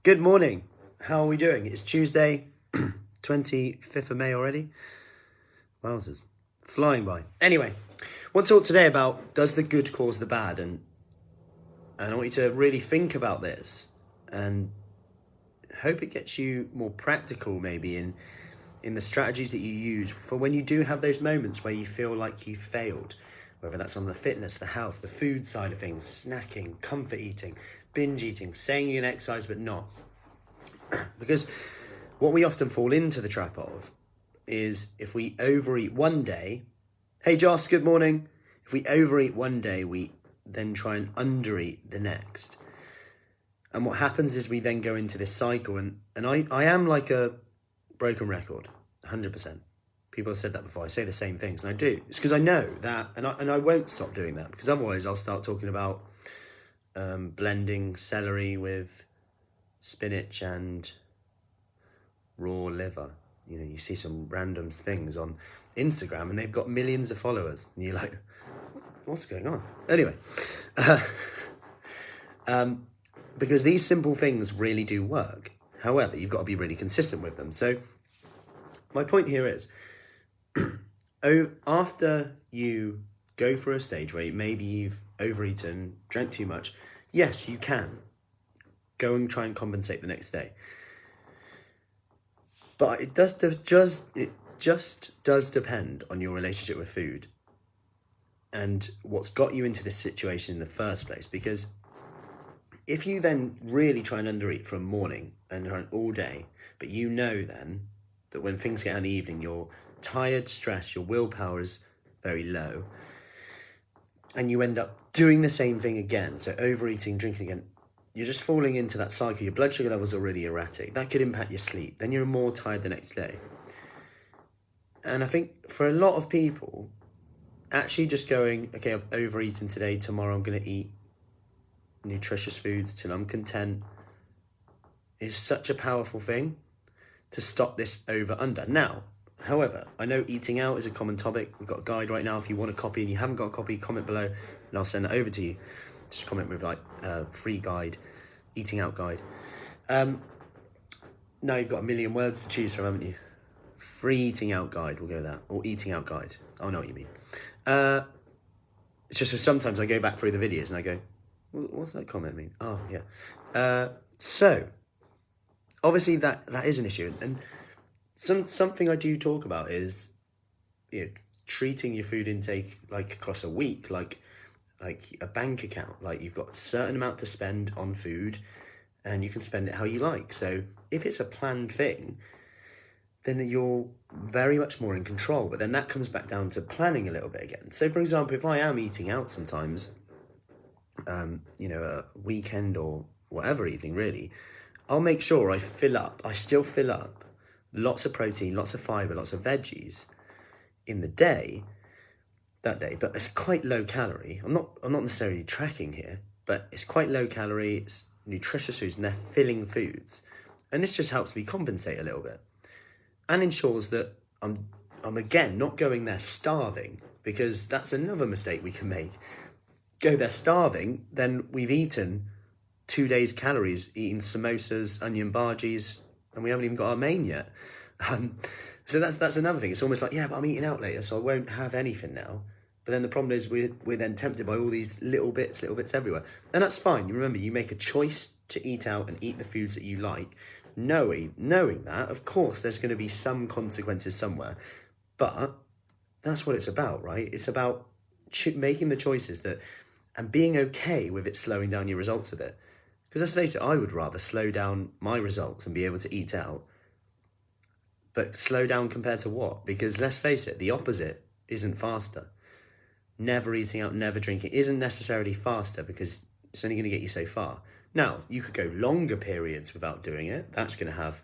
Good morning. How are we doing? It's Tuesday, 25th of May already. Wowzers. Flying by. Anyway, I want to talk today about does the good cause the bad? And I want you to really think about this and hope it gets you more practical maybe in the strategies that you use for when you do have those moments where you feel like you failed, whether that's on the fitness, the health, the food side of things, snacking, comfort eating, binge eating, saying you can exercise but not. Because what we often fall into the trap of is if we overeat one day, hey Joss, good morning. If we overeat one day, we then try and undereat the next. And what happens is we then go into this cycle, and I am like a broken record, 100%. People have said that before. I say the same things, and I do. It's because I know that, and I won't stop doing that, because otherwise I'll start talking about blending celery with spinach and raw liver. You know, you see some random things on Instagram and they've got millions of followers and you're like, what's going on? Anyway, because these simple things really do work. However, you've got to be really consistent with them. So my point here is, after you go for a stage where maybe you've overeaten, drank too much, yes, you can go and try and compensate the next day. But it just does depend on your relationship with food and what's got you into this situation in the first place. Because if you then really try and undereat from morning and run all day, but you know then that when things get in the evening, you're tired, stressed, your willpower is very low, and you end up doing the same thing again, so overeating, drinking again, you're just falling into that cycle. Your blood sugar levels are really erratic. That could impact your sleep. Then you're more tired the next day. And I think for a lot of people, actually just going, okay, I've overeaten today, tomorrow I'm going to eat nutritious foods till I'm content, is such a powerful thing to stop this over-under. Now, however, I know eating out is a common topic. We've got a guide right now. If you want a copy and you haven't got a copy, comment below and I'll send it over to you. Just comment with like free guide, eating out guide. Now you've got a million words to choose from, haven't you? Free eating out guide, we'll go with that. Or eating out guide. I know what you mean. It's just that sometimes I go back through the videos and I go, what's that comment mean? Oh, yeah. So, obviously that is an issue. And something I do talk about is treating your food intake like across a week, like a bank account. Like you've got a certain amount to spend on food and you can spend it how you like. So if it's a planned thing, then you're very much more in control. But then that comes back down to planning a little bit again. So for example, if I am eating out sometimes, a weekend or whatever evening really, I'll make sure I still fill up lots of protein, lots of fiber, lots of veggies in the day, that day, but it's quite low calorie. I'm not necessarily tracking here, but it's quite low calorie, it's nutritious foods and they're filling foods. And this just helps me compensate a little bit and ensures that I'm again not going there starving, because that's another mistake we can make. Go there starving, then we've eaten 2 days calories, eating samosas, onion bhajis, and we haven't even got our main yet. So that's another thing. It's almost like, yeah, but I'm eating out later, so I won't have anything now. But then the problem is we're then tempted by all these little bits everywhere. And that's fine. You remember, you make a choice to eat out and eat the foods that you like, knowing that, of course, there's going to be some consequences somewhere. But that's what it's about, right? It's about making the choices and being okay with it slowing down your results a bit. Because let's face it, I would rather slow down my results and be able to eat out. But slow down compared to what? Because let's face it, the opposite isn't faster. Never eating out, never drinking isn't necessarily faster, because it's only going to get you so far. Now, you could go longer periods without doing it. That's going to have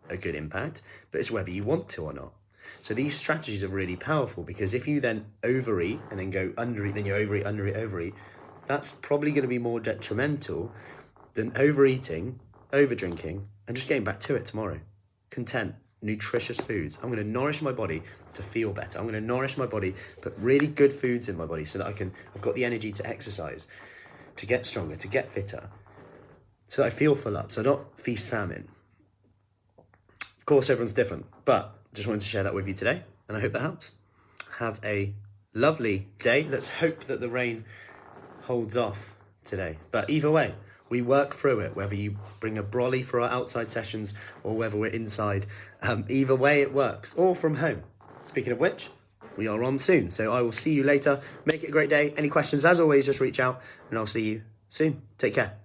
a good impact, but it's whether you want to or not. So these strategies are really powerful, because if you then overeat and then go undereat, then you overeat, that's probably going to be more detrimental than overeating, overdrinking, and just getting back to it tomorrow. Content, nutritious foods. I'm going to nourish my body to feel better. I'm going to nourish my body, put really good foods in my body so that I've got the energy to exercise, to get stronger, to get fitter. so that I feel full up, so not feast famine. Of course, everyone's different, but just wanted to share that with you today, and I hope that helps. Have a lovely day. Let's hope that the rain holds off today. But either way, we work through it, whether you bring a brolly for our outside sessions or whether we're inside. Either way it works, or from home. Speaking of which, we are on soon, so I will see you later. Make it a great day. Any questions, as always, just reach out, and I'll see you soon. Take care.